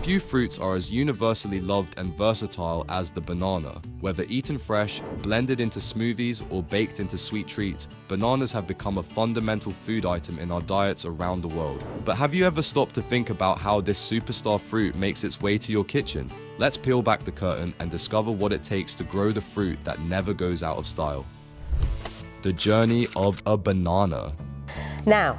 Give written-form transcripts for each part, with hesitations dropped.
Few fruits are as universally loved and versatile as the banana. Whether eaten fresh, blended into smoothies, or baked into sweet treats, bananas have become a fundamental food item in our diets around the world. But have you ever stopped to think about how this superstar fruit makes its way to your kitchen? Let's peel back the curtain and discover what it takes to grow the fruit that never goes out of style. The journey of a banana. Now,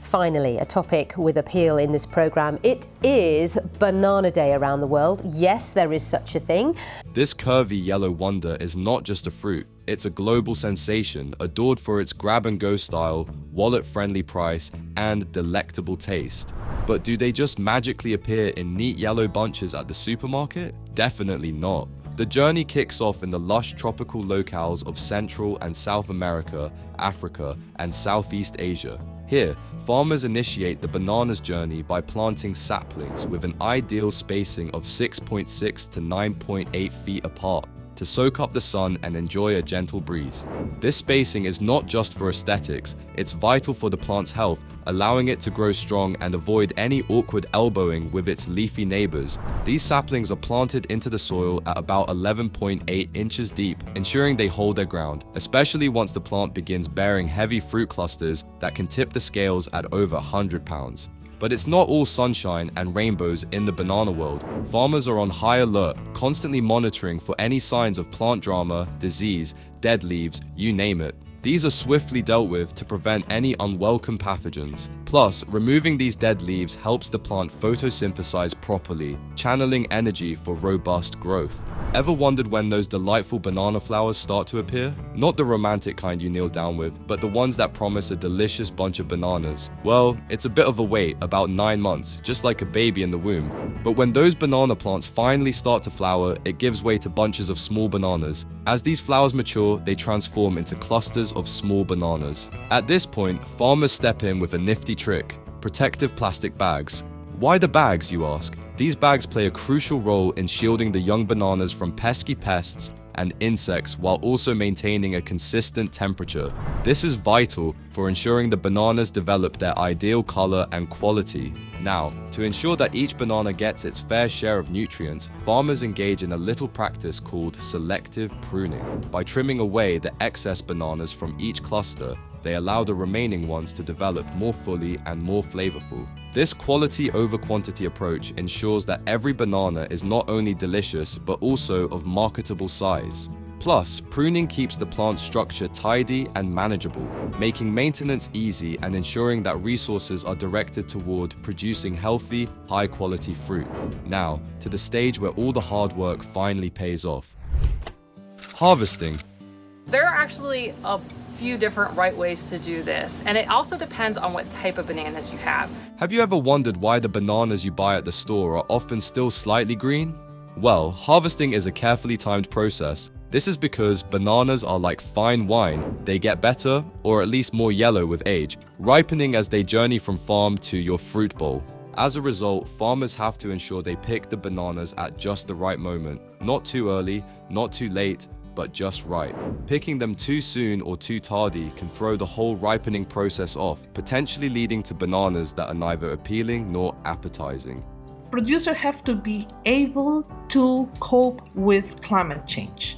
finally, a topic with appeal in this program. It is Banana Day around the world. Yes, there is such a thing. This curvy yellow wonder is not just a fruit. It's a global sensation, adored for its grab-and-go style, wallet-friendly price, and delectable taste. But do they just magically appear in neat yellow bunches at the supermarket? Definitely not. The journey kicks off in the lush tropical locales of Central and South America, Africa, and Southeast Asia. Here, farmers initiate the banana's journey by planting saplings with an ideal spacing of 6.6 to 9.8 feet apart to soak up the sun and enjoy a gentle breeze. This spacing is not just for aesthetics, it's vital for the plant's health, allowing it to grow strong and avoid any awkward elbowing with its leafy neighbors. These saplings are planted into the soil at about 11.8 inches deep, ensuring they hold their ground, especially once the plant begins bearing heavy fruit clusters that can tip the scales at over 100 pounds. But it's not all sunshine and rainbows in the banana world. Farmers are on high alert, constantly monitoring for any signs of plant drama, disease, dead leaves, you name it. These are swiftly dealt with to prevent any unwelcome pathogens. Plus, removing these dead leaves helps the plant photosynthesize properly, channeling energy for robust growth. Ever wondered when those delightful banana flowers start to appear? Not the romantic kind you kneel down with, but the ones that promise a delicious bunch of bananas. Well, it's a bit of a wait, about 9 months, just like a baby in the womb. But when those banana plants finally start to flower, it gives way to bunches of small bananas. As these flowers mature, they transform into clusters of small bananas. At this point, farmers step in with a nifty trick: protective plastic bags. Why the bags, you ask? These bags play a crucial role in shielding the young bananas from pesky pests and insects while also maintaining a consistent temperature. This is vital for ensuring the bananas develop their ideal color and quality. Now, to ensure that each banana gets its fair share of nutrients, farmers engage in a little practice called selective pruning. By trimming away the excess bananas from each cluster, they allow the remaining ones to develop more fully and more flavorful. This quality over quantity approach ensures that every banana is not only delicious but also of marketable size. Plus, pruning keeps the plant structure tidy and manageable, making maintenance easy and ensuring that resources are directed toward producing healthy, high-quality fruit. Now, to the stage where all the hard work finally pays off. Harvesting. There are actually a few different right ways to do this, and it also depends on what type of bananas you have. Have you ever wondered why the bananas you buy at the store are often still slightly green? Well, harvesting is a carefully timed process. This is because bananas are like fine wine. They get better, or at least more yellow with age, ripening as they journey from farm to your fruit bowl. As a result, farmers have to ensure they pick the bananas at just the right moment. Not too early, not too late, but just right. Picking them too soon or too tardy can throw the whole ripening process off, potentially leading to bananas that are neither appealing nor appetizing. Producers have to be able to cope with climate change.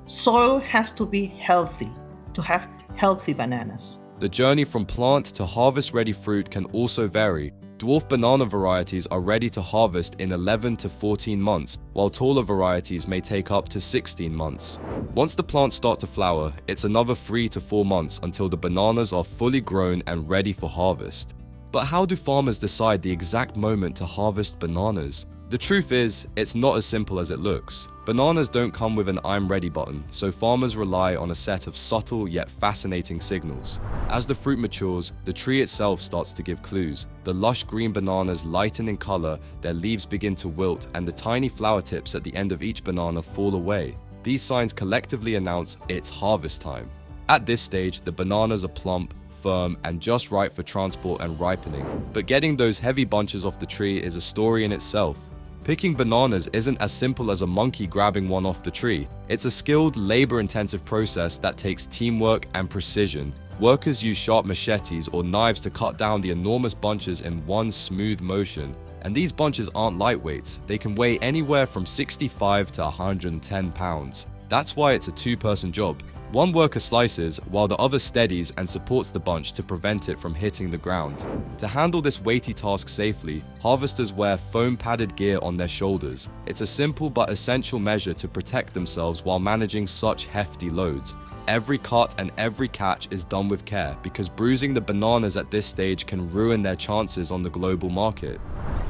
Soil has to be healthy to have healthy bananas. The journey from plant to harvest-ready fruit can also vary. Dwarf banana varieties are ready to harvest in 11 to 14 months, while taller varieties may take up to 16 months. Once the plants start to flower, it's another 3 to 4 months until the bananas are fully grown and ready for harvest. But how do farmers decide the exact moment to harvest bananas? The truth is, it's not as simple as it looks. Bananas don't come with an "I'm ready" button, so farmers rely on a set of subtle yet fascinating signals. As the fruit matures, the tree itself starts to give clues. The lush green bananas lighten in color, their leaves begin to wilt, and the tiny flower tips at the end of each banana fall away. These signs collectively announce it's harvest time. At this stage, the bananas are plump, firm, and just right for transport and ripening. But getting those heavy bunches off the tree is a story in itself. Picking bananas isn't as simple as a monkey grabbing one off the tree. It's a skilled, labor-intensive process that takes teamwork and precision. Workers use sharp machetes or knives to cut down the enormous bunches in one smooth motion, And these bunches aren't lightweights, they can weigh anywhere from 65 to 110 pounds. That's why it's a two-person job. One worker slices while the other steadies and supports the bunch to prevent it from hitting the ground. To handle this weighty task safely, harvesters wear foam-padded gear on their shoulders. It's a simple but essential measure to protect themselves while managing such hefty loads. Every cut and every catch is done with care because bruising the bananas at this stage can ruin their chances on the global market.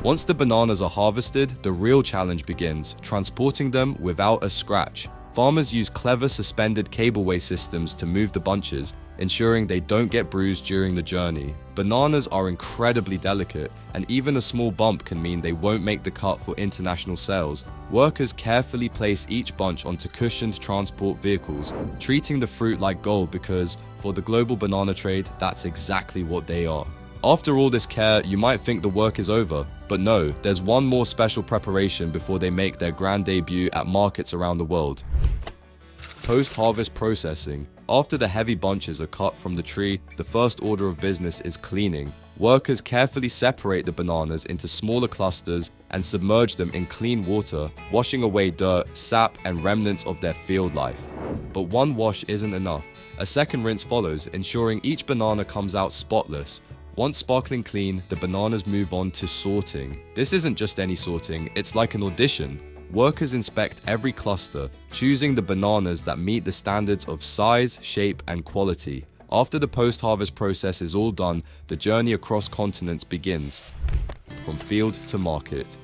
Once the bananas are harvested, the real challenge begins, transporting them without a scratch. Farmers use clever suspended cableway systems to move the bunches, ensuring they don't get bruised during the journey. Bananas are incredibly delicate, and even a small bump can mean they won't make the cut for international sales. Workers carefully place each bunch onto cushioned transport vehicles, treating the fruit like gold because, for the global banana trade, that's exactly what they are. After all this care, you might think the work is over, but no, there's one more special preparation before they make their grand debut at markets around the world. Post-harvest processing. After the heavy bunches are cut from the tree, the first order of business is cleaning. Workers carefully separate the bananas into smaller clusters and submerge them in clean water, washing away dirt, sap, and remnants of their field life. But one wash isn't enough. A second rinse follows, ensuring each banana comes out spotless. Once sparkling clean, the bananas move on to sorting. This isn't just any sorting, it's like an audition. Workers inspect every cluster, choosing the bananas that meet the standards of size, shape, and quality. After the post-harvest process is all done, the journey across continents begins, from field to market.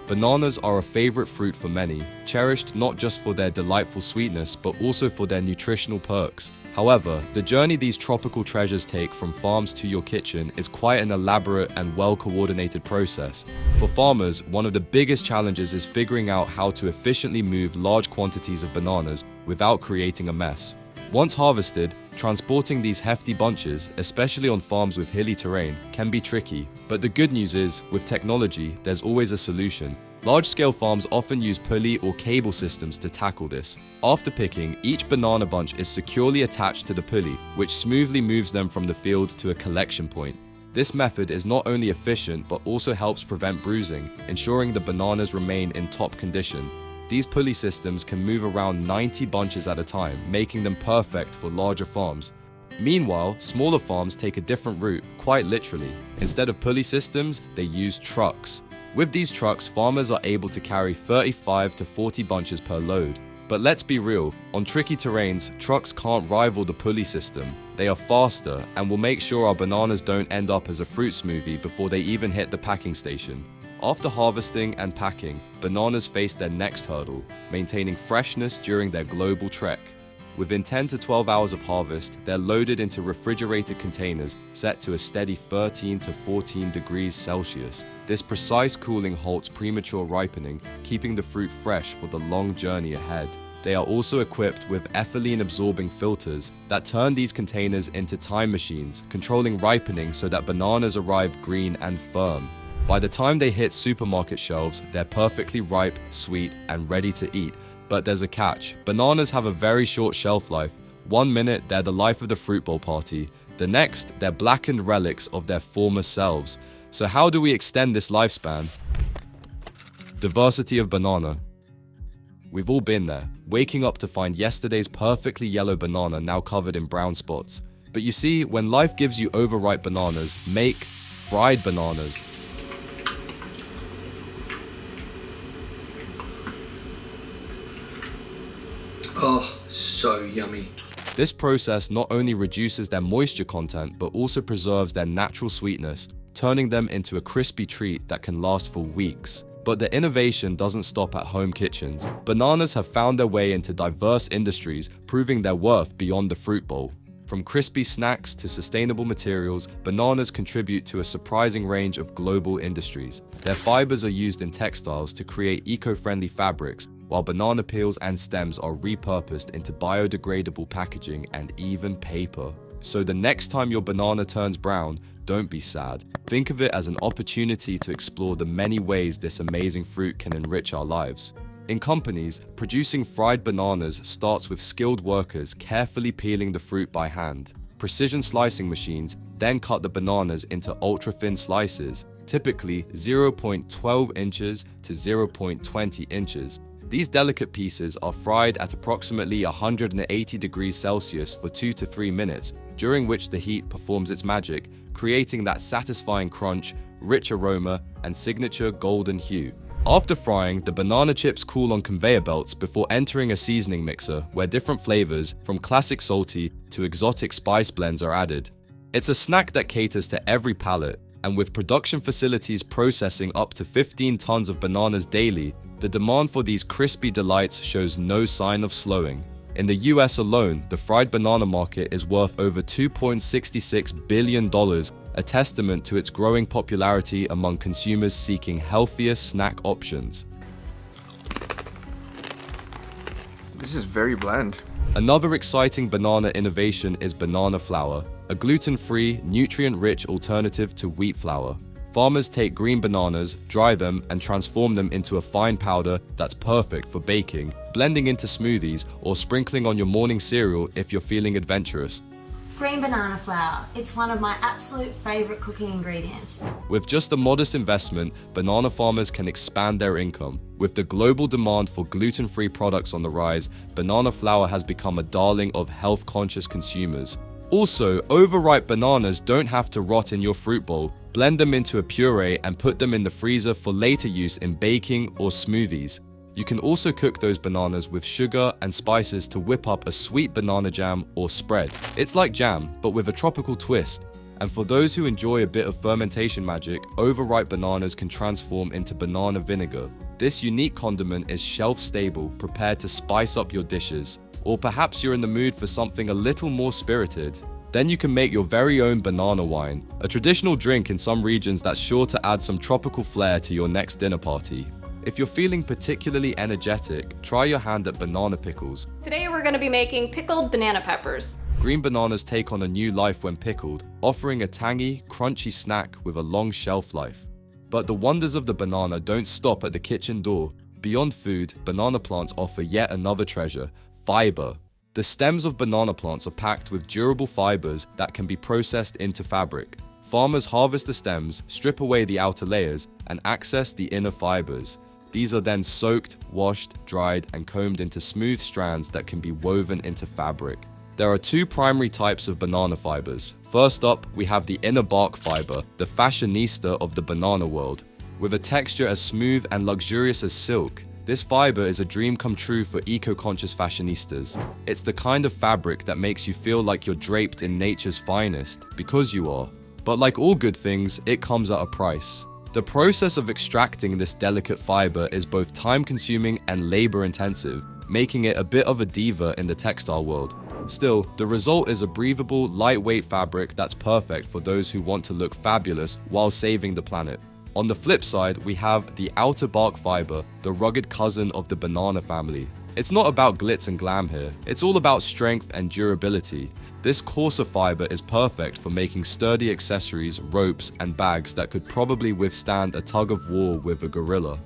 Bananas are a favorite fruit for many, cherished not just for their delightful sweetness, but also for their nutritional perks. However, the journey these tropical treasures take from farms to your kitchen is quite an elaborate and well-coordinated process. For farmers, one of the biggest challenges is figuring out how to efficiently move large quantities of bananas without creating a mess. Once harvested, transporting these hefty bunches, especially on farms with hilly terrain, can be tricky. But the good news is, with technology, there's always a solution. Large-scale farms often use pulley or cable systems to tackle this. After picking, each banana bunch is securely attached to the pulley, which smoothly moves them from the field to a collection point. This method is not only efficient, but also helps prevent bruising, ensuring the bananas remain in top condition. These pulley systems can move around 90 bunches at a time, making them perfect for larger farms. Meanwhile, smaller farms take a different route, quite literally. Instead of pulley systems, they use trucks. With these trucks, farmers are able to carry 35 to 40 bunches per load. But let's be real, on tricky terrains, trucks can't rival the pulley system. They are faster and will make sure our bananas don't end up as a fruit smoothie before they even hit the packing station. After harvesting and packing, bananas face their next hurdle, maintaining freshness during their global trek. Within 10 to 12 hours of harvest, they're loaded into refrigerated containers set to a steady 13 to 14 degrees Celsius. This precise cooling halts premature ripening, keeping the fruit fresh for the long journey ahead. They are also equipped with ethylene-absorbing filters that turn these containers into time machines, controlling ripening so that bananas arrive green and firm. By the time they hit supermarket shelves, they're perfectly ripe, sweet, and ready to eat. But there's a catch. Bananas have a very short shelf life. 1 minute, they're the life of the fruit bowl party. The next, they're blackened relics of their former selves. So how do we extend this lifespan? Diversity of banana. We've all been there, waking up to find yesterday's perfectly yellow banana now covered in brown spots. But you see, when life gives you overripe bananas, make fried bananas. Oh, so yummy. This process not only reduces their moisture content, but also preserves their natural sweetness, turning them into a crispy treat that can last for weeks. But the innovation doesn't stop at home kitchens. Bananas have found their way into diverse industries, proving their worth beyond the fruit bowl. From crispy snacks to sustainable materials, bananas contribute to a surprising range of global industries. Their fibers are used in textiles to create eco-friendly fabrics, while banana peels and stems are repurposed into biodegradable packaging and even paper. So the next time your banana turns brown, don't be sad. Think of it as an opportunity to explore the many ways this amazing fruit can enrich our lives. In companies, producing fried bananas starts with skilled workers carefully peeling the fruit by hand. Precision slicing machines then cut the bananas into ultra-thin slices. typically 0.12 inches to 0.20 inches. These delicate pieces are fried at approximately 180 degrees Celsius for 2 to 3 minutes, during which the heat performs its magic, creating that satisfying crunch, rich aroma, and signature golden hue. After frying, the banana chips cool on conveyor belts before entering a seasoning mixer where different flavors, from classic salty to exotic spice blends, are added. It's a snack that caters to every palate, and with production facilities processing up to 15 tons of bananas daily, the demand for these crispy delights shows no sign of slowing. In the US alone, the fried banana market is worth over $2.66 billion, a testament to its growing popularity among consumers seeking healthier snack options. This is very bland. Another exciting banana innovation is banana flour, a gluten-free, nutrient-rich alternative to wheat flour. Farmers take green bananas, dry them, and transform them into a fine powder that's perfect for baking, blending into smoothies, or sprinkling on your morning cereal if you're feeling adventurous. Green banana flour. It's one of my absolute favourite cooking ingredients. With just a modest investment, banana farmers can expand their income. With the global demand for gluten-free products on the rise, banana flour has become a darling of health-conscious consumers. Also, overripe bananas don't have to rot in your fruit bowl. Blend them into a puree and put them in the freezer for later use in baking or smoothies. You can also cook those bananas with sugar and spices to whip up a sweet banana jam or spread. It's like jam, but with a tropical twist. And for those who enjoy a bit of fermentation magic, overripe bananas can transform into banana vinegar. This unique condiment is shelf-stable, prepared to spice up your dishes. Or perhaps you're in the mood for something a little more spirited. Then you can make your very own banana wine, a traditional drink in some regions that's sure to add some tropical flair to your next dinner party. If you're feeling particularly energetic, try your hand at banana pickles. Today we're going to be making pickled banana peppers. Green bananas take on a new life when pickled, offering a tangy, crunchy snack with a long shelf life. But the wonders of the banana don't stop at the kitchen door. Beyond food, banana plants offer yet another treasure: fiber. The stems of banana plants are packed with durable fibers that can be processed into fabric. Farmers harvest the stems, strip away the outer layers, and access the inner fibers. These are then soaked, washed, dried, and combed into smooth strands that can be woven into fabric. There are two primary types of banana fibers. First up, we have the inner bark fiber, the fashionista of the banana world. With a texture as smooth and luxurious as silk, this fiber is a dream come true for eco-conscious fashionistas. It's the kind of fabric that makes you feel like you're draped in nature's finest, because you are. But like all good things, it comes at a price. The process of extracting this delicate fiber is both time-consuming and labor-intensive, making it a bit of a diva in the textile world. Still, the result is a breathable, lightweight fabric that's perfect for those who want to look fabulous while saving the planet. On the flip side, we have the outer bark fiber, the rugged cousin of the banana family. It's not about glitz and glam here, it's all about strength and durability. This coarser fiber is perfect for making sturdy accessories, ropes, and bags that could probably withstand a tug of war with a gorilla.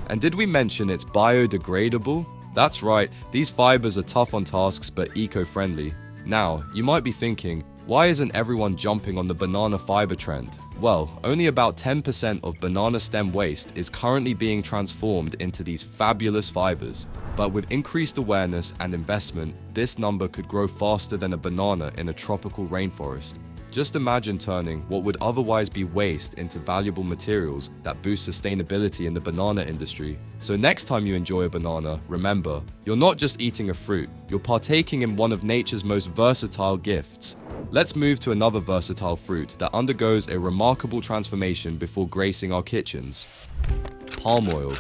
And did we mention it's biodegradable? That's right, these fibers are tough on tasks but eco-friendly. Now, you might be thinking, why isn't everyone jumping on the banana fiber trend? Well, only about 10% of banana stem waste is currently being transformed into these fabulous fibers. But with increased awareness and investment, this number could grow faster than a banana in a tropical rainforest. Just imagine turning what would otherwise be waste into valuable materials that boost sustainability in the banana industry. So next time you enjoy a banana, remember, you're not just eating a fruit, you're partaking in one of nature's most versatile gifts. Let's move to another versatile fruit that undergoes a remarkable transformation before gracing our kitchens: palm oil.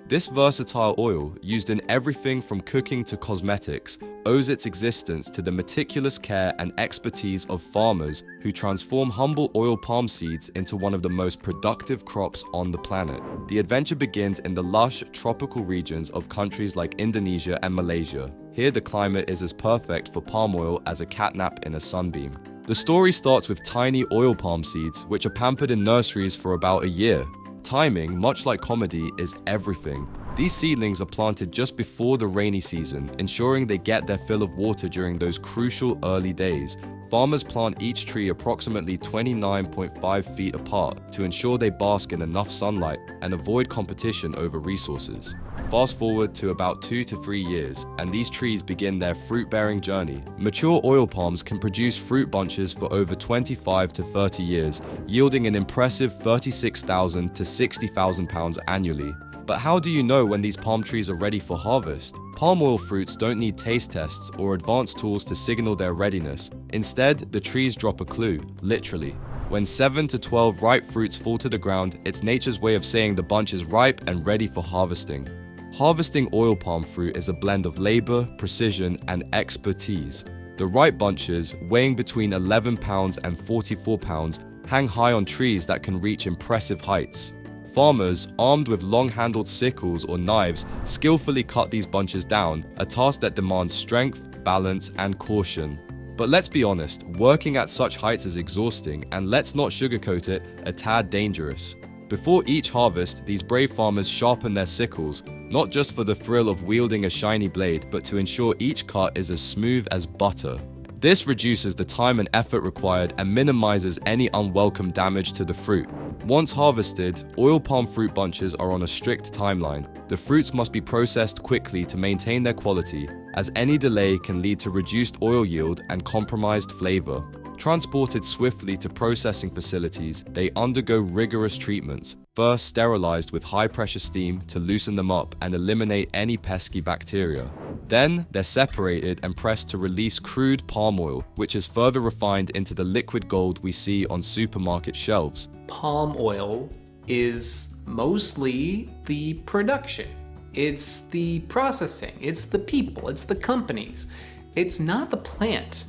This versatile oil, used in everything from cooking to cosmetics, owes its existence to the meticulous care and expertise of farmers who transform humble oil palm seeds into one of the most productive crops on the planet. The adventure begins in the lush, tropical regions of countries like Indonesia and Malaysia. Here, the climate is as perfect for palm oil as a catnap in a sunbeam. The story starts with tiny oil palm seeds, which are pampered in nurseries for about a year. Timing, much like comedy, is everything. These seedlings are planted just before the rainy season, ensuring they get their fill of water during those crucial early days. Farmers plant each tree approximately 29.5 feet apart to ensure they bask in enough sunlight and avoid competition over resources. Fast forward to about 2 to 3 years, and these trees begin their fruit-bearing journey. Mature oil palms can produce fruit bunches for over 25 to 30 years, yielding an impressive 36,000 to 60,000 pounds annually. But how do you know when these palm trees are ready for harvest? Palm oil fruits don't need taste tests or advanced tools to signal their readiness. Instead, the trees drop a clue, literally. When 7 to 12 ripe fruits fall to the ground, it's nature's way of saying the bunch is ripe and ready for harvesting. Harvesting oil palm fruit is a blend of labor, precision, and expertise. The ripe bunches, weighing between 11 pounds and 44 pounds, hang high on trees that can reach impressive heights. Farmers, armed with long-handled sickles or knives, skillfully cut these bunches down, a task that demands strength, balance, and caution. But let's be honest, working at such heights is exhausting, and let's not sugarcoat it, a tad dangerous. Before each harvest, these brave farmers sharpen their sickles, not just for the thrill of wielding a shiny blade, but to ensure each cut is as smooth as butter. This reduces the time and effort required and minimizes any unwelcome damage to the fruit. Once harvested, oil palm fruit bunches are on a strict timeline. The fruits must be processed quickly to maintain their quality, as any delay can lead to reduced oil yield and compromised flavor. Transported swiftly to processing facilities, they undergo rigorous treatments, first sterilized with high-pressure steam to loosen them up and eliminate any pesky bacteria. Then, they're separated and pressed to release crude palm oil, which is further refined into the liquid gold we see on supermarket shelves. Palm oil is mostly the production. It's the processing. It's the people. It's the companies. It's not the plant.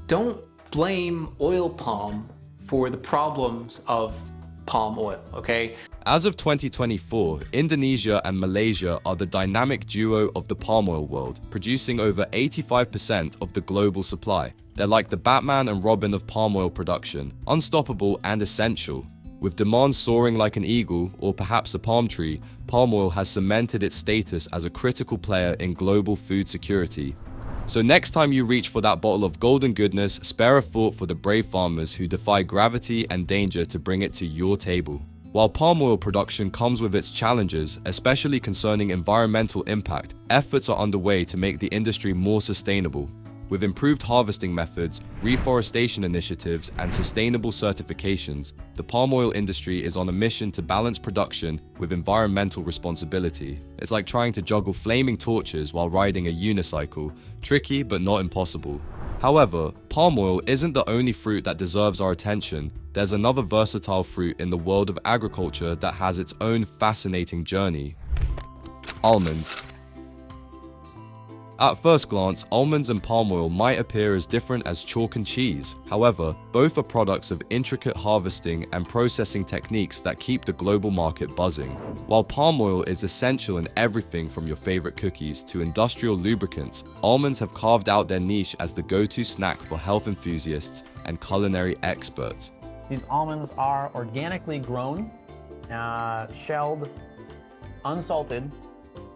Don't blame oil palm for the problems of palm oil, okay? As of 2024, Indonesia and Malaysia are the dynamic duo of the palm oil world, producing over 85% of the global supply. They're like the Batman and Robin of palm oil production, unstoppable and essential. With demand soaring like an eagle, or perhaps a palm tree, palm oil has cemented its status as a critical player in global food security. So next time you reach for that bottle of golden goodness, spare a thought for the brave farmers who defy gravity and danger to bring it to your table. While palm oil production comes with its challenges, especially concerning environmental impact, efforts are underway to make the industry more sustainable. With improved harvesting methods, reforestation initiatives, and sustainable certifications, the palm oil industry is on a mission to balance production with environmental responsibility. It's like trying to juggle flaming torches while riding a unicycle, tricky but not impossible. However, palm oil isn't the only fruit that deserves our attention. There's another versatile fruit in the world of agriculture that has its own fascinating journey. Almonds. At first glance, almonds and palm oil might appear as different as chalk and cheese. However, both are products of intricate harvesting and processing techniques that keep the global market buzzing. While palm oil is essential in everything from your favorite cookies to industrial lubricants, almonds have carved out their niche as the go-to snack for health enthusiasts and culinary experts. These almonds are organically grown, shelled, unsalted,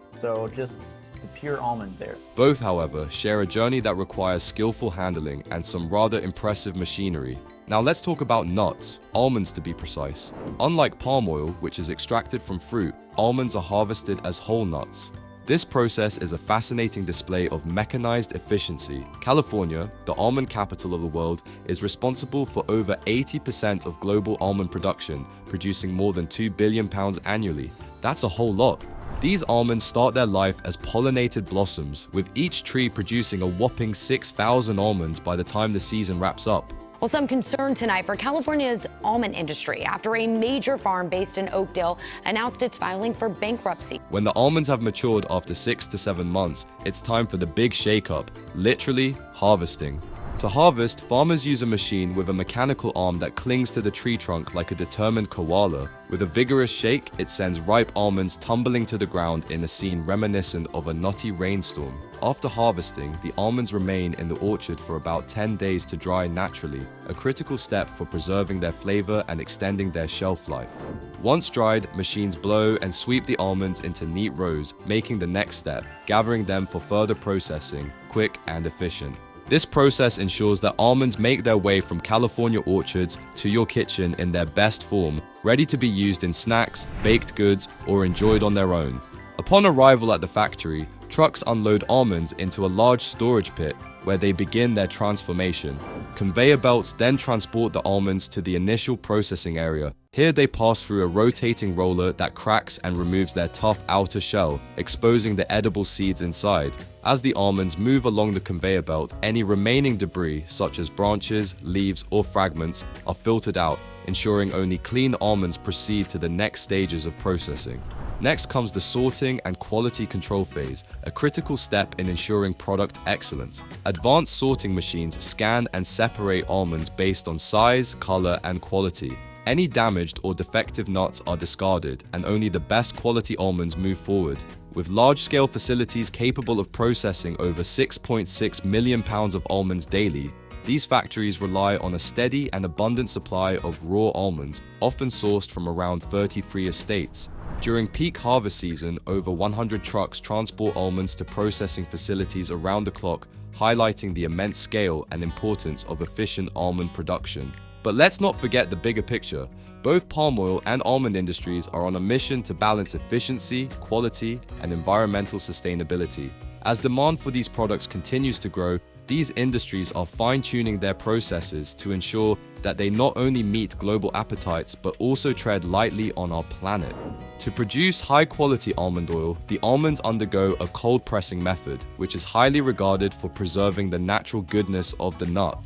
so just the pure almond there. Both, however, share a journey that requires skillful handling and some rather impressive machinery. Now let's talk about nuts, almonds to be precise. Unlike palm oil, which is extracted from fruit, almonds are harvested as whole nuts. This process is a fascinating display of mechanized efficiency. California, the almond capital of the world, is responsible for over 80% of global almond production, producing more than 2 billion pounds annually. That's a whole lot. These almonds start their life as pollinated blossoms, with each tree producing a whopping 6,000 almonds by the time the season wraps up. Well, some concern tonight for California's almond industry after a major farm based in Oakdale announced it's filing for bankruptcy. When the almonds have matured after 6 to 7 months, it's time for the big shakeup, literally harvesting. To harvest, farmers use a machine with a mechanical arm that clings to the tree trunk like a determined koala. With a vigorous shake, it sends ripe almonds tumbling to the ground in a scene reminiscent of a nutty rainstorm. After harvesting, the almonds remain in the orchard for about 10 days to dry naturally, a critical step for preserving their flavor and extending their shelf life. Once dried, machines blow and sweep the almonds into neat rows, making the next step, gathering them for further processing, quick and efficient. This process ensures that almonds make their way from California orchards to your kitchen in their best form, ready to be used in snacks, baked goods, or enjoyed on their own. Upon arrival at the factory, trucks unload almonds into a large storage pit where they begin their transformation. Conveyor belts then transport the almonds to the initial processing area. Here they pass through a rotating roller that cracks and removes their tough outer shell, exposing the edible seeds inside. As the almonds move along the conveyor belt, any remaining debris, such as branches, leaves, or fragments, are filtered out, ensuring only clean almonds proceed to the next stages of processing. Next comes the sorting and quality control phase, a critical step in ensuring product excellence. Advanced sorting machines scan and separate almonds based on size, color, and quality. Any damaged or defective nuts are discarded, and only the best quality almonds move forward. With large-scale facilities capable of processing over 6.6 million pounds of almonds daily, these factories rely on a steady and abundant supply of raw almonds, often sourced from around 33 estates. During peak harvest season, over 100 trucks transport almonds to processing facilities around the clock, highlighting the immense scale and importance of efficient almond production. But let's not forget the bigger picture. Both palm oil and almond industries are on a mission to balance efficiency, quality, and environmental sustainability. As demand for these products continues to grow, these industries are fine-tuning their processes to ensure that they not only meet global appetites but also tread lightly on our planet. To produce high-quality almond oil, the almonds undergo a cold pressing method, which is highly regarded for preserving the natural goodness of the nut.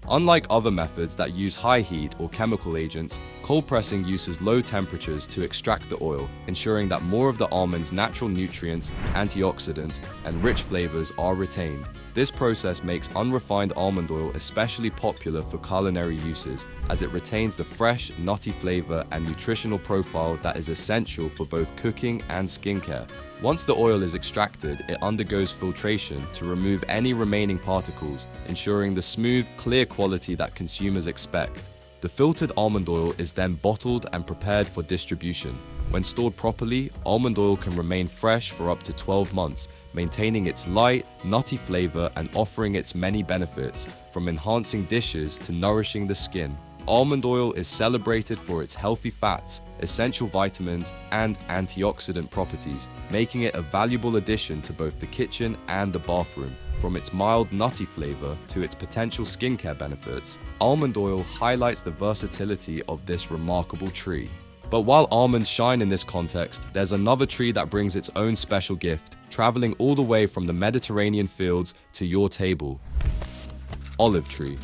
Unlike other methods that use high heat or chemical agents, cold pressing uses low temperatures to extract the oil, ensuring that more of the almond's natural nutrients, antioxidants, and rich flavors are retained. This process makes unrefined almond oil especially popular for culinary uses, as it retains the fresh, nutty flavor and nutritional profile that is essential for both cooking and skincare. Once the oil is extracted, it undergoes filtration to remove any remaining particles, ensuring the smooth, clear quality that consumers expect. The filtered almond oil is then bottled and prepared for distribution. When stored properly, almond oil can remain fresh for up to 12 months, maintaining its light, nutty flavor and offering its many benefits, from enhancing dishes to nourishing the skin. Almond oil is celebrated for its healthy fats, essential vitamins, and antioxidant properties, making it a valuable addition to both the kitchen and the bathroom. From its mild, nutty flavor to its potential skincare benefits, almond oil highlights the versatility of this remarkable tree. But while almonds shine in this context, there's another tree that brings its own special gift, traveling all the way from the Mediterranean fields to your table. Olive tree.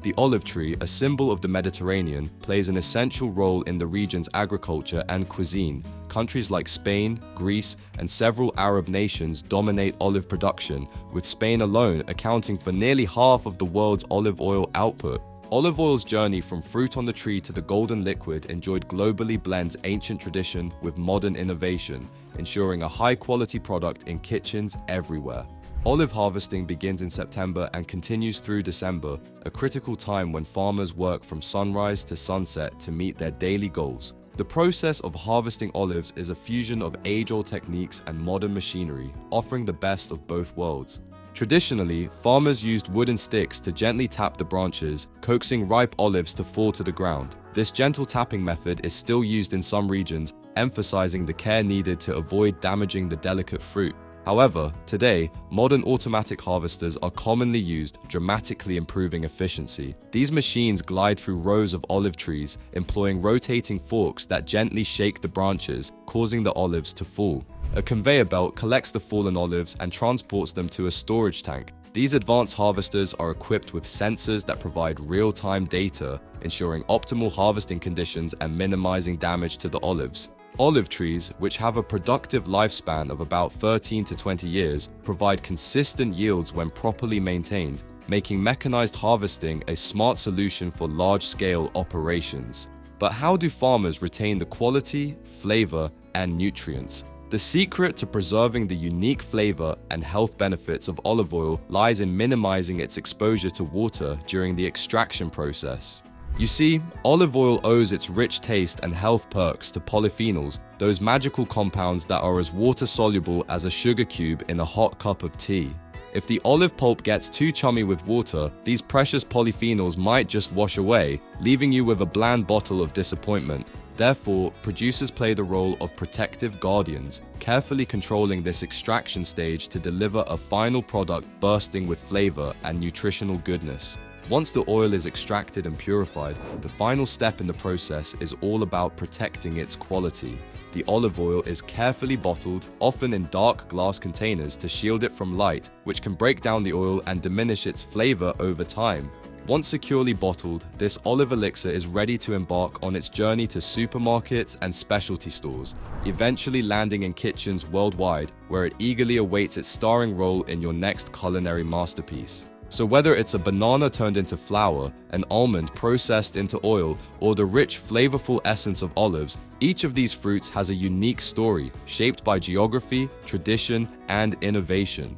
The olive tree, a symbol of the Mediterranean, plays an essential role in the region's agriculture and cuisine. Countries like Spain, Greece, and several Arab nations dominate olive production, with Spain alone accounting for nearly half of the world's olive oil output. Olive oil's journey from fruit on the tree to the golden liquid enjoyed globally blends ancient tradition with modern innovation, ensuring a high-quality product in kitchens everywhere. Olive harvesting begins in September and continues through December, a critical time when farmers work from sunrise to sunset to meet their daily goals. The process of harvesting olives is a fusion of age-old techniques and modern machinery, offering the best of both worlds. Traditionally, farmers used wooden sticks to gently tap the branches, coaxing ripe olives to fall to the ground. This gentle tapping method is still used in some regions, emphasizing the care needed to avoid damaging the delicate fruit. However, today, modern automatic harvesters are commonly used, dramatically improving efficiency. These machines glide through rows of olive trees, employing rotating forks that gently shake the branches, causing the olives to fall. A conveyor belt collects the fallen olives and transports them to a storage tank. These advanced harvesters are equipped with sensors that provide real-time data, ensuring optimal harvesting conditions and minimizing damage to the olives. Olive trees, which have a productive lifespan of about 13 to 20 years, provide consistent yields when properly maintained. making mechanized harvesting a smart solution for large-scale operations. But how do farmers retain the quality, flavor, and nutrients? The secret to preserving the unique flavor and health benefits of olive oil lies in minimizing its exposure to water during the extraction process. You see, olive oil owes its rich taste and health perks to polyphenols, those magical compounds that are as water-soluble as a sugar cube in a hot cup of tea. If the olive pulp gets too chummy with water, these precious polyphenols might just wash away, leaving you with a bland bottle of disappointment. Therefore, producers play the role of protective guardians, carefully controlling this extraction stage to deliver a final product bursting with flavor and nutritional goodness. Once the oil is extracted and purified, the final step in the process is all about protecting its quality. The olive oil is carefully bottled, often in dark glass containers to shield it from light, which can break down the oil and diminish its flavor over time. Once securely bottled, this olive elixir is ready to embark on its journey to supermarkets and specialty stores, eventually landing in kitchens worldwide, where it eagerly awaits its starring role in your next culinary masterpiece. So whether it's a banana turned into flour, an almond processed into oil, or the rich, flavorful essence of olives, each of these fruits has a unique story, shaped by geography, tradition, and innovation.